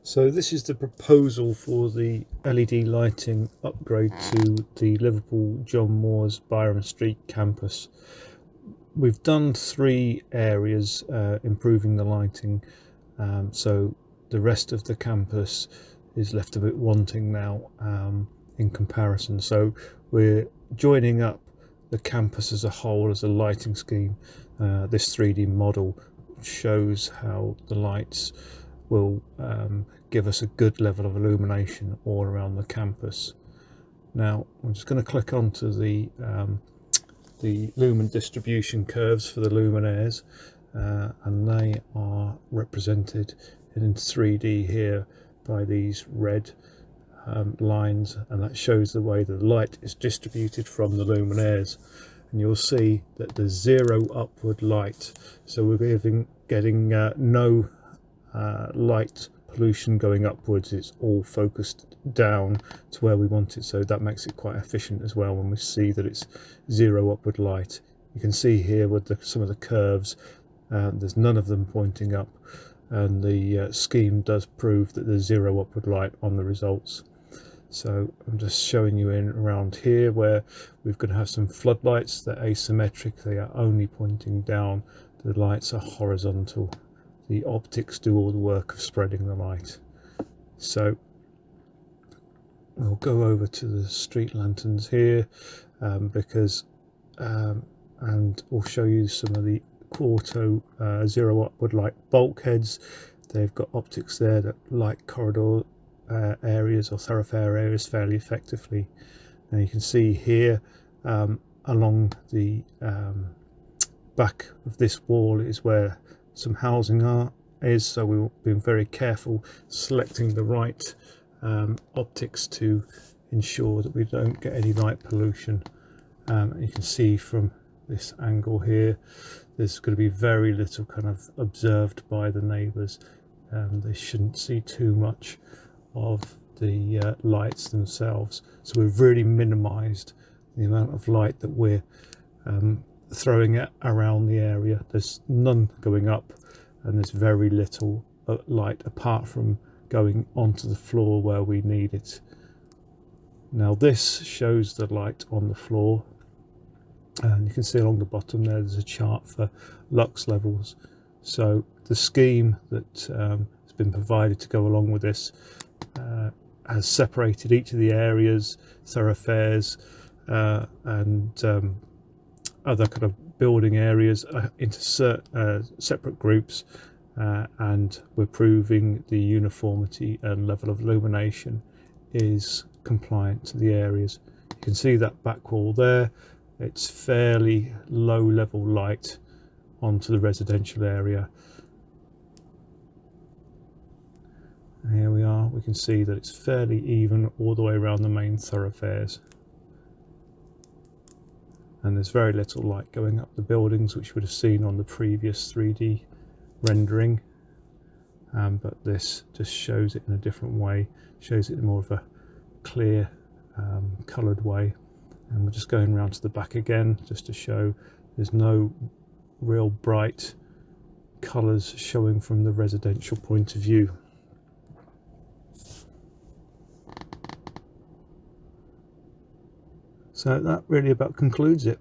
So this is the proposal for the LED lighting upgrade to the Liverpool John Moores Byrom Street campus. We've done 3 areas improving the lighting, so the rest of the campus is left a bit wanting now in comparison. So we're joining up the campus as a whole as a lighting scheme. This 3D model shows how the lights will give us a good level of illumination all around the campus. Now I'm just going to click onto the lumen distribution curves for the luminaires, and they are represented in 3D here by these red lines, and that shows the way the light is distributed from the luminaires. And you'll see that there's 0 upward light, so we're getting no light pollution going upwards. It's all focused down to where we want it, so that makes it quite efficient as well. When we see that it's 0 upward light, you can see here with some of the curves, there's none of them pointing up, and the scheme does prove that there's 0 upward light on the results. So I'm just showing you in around here where we're going to have some floodlights. They're asymmetric, they are only pointing down. The lights are horizontal. The optics do all the work of spreading the light. So we'll go over to the street lanterns here, and we'll show you some of the quarto 0 upward light bulkheads. They've got optics there that light corridor areas or thoroughfare areas fairly effectively. Now you can see here along the back of this wall is where some housing is, so we've been very careful selecting the right optics to ensure that we don't get any light pollution. You can see from this angle here there's going to be very little kind of observed by the neighbours. They shouldn't see too much of the lights themselves, so we've really minimized the amount of light that we're throwing it around the area. There's none going up, and there's very little light apart from going onto the floor where we need it. Now this shows the light on the floor, and you can see along the bottom there's a chart for lux levels. So the scheme that has been provided to go along with this has separated each of the areas, thoroughfares and other kind of building areas into separate groups, and we're proving the uniformity and level of illumination is compliant to the areas. You can see that back wall there, it's fairly low level light onto the residential area. And here we are, we can see that it's fairly even all the way around the main thoroughfares, and there's very little light going up the buildings, which you would have seen on the previous 3D rendering, but this just shows it in a different way, shows it in more of a clear coloured way. And we're just going around to the back again just to show there's no real bright colours showing from the residential point of view. So that really about concludes it.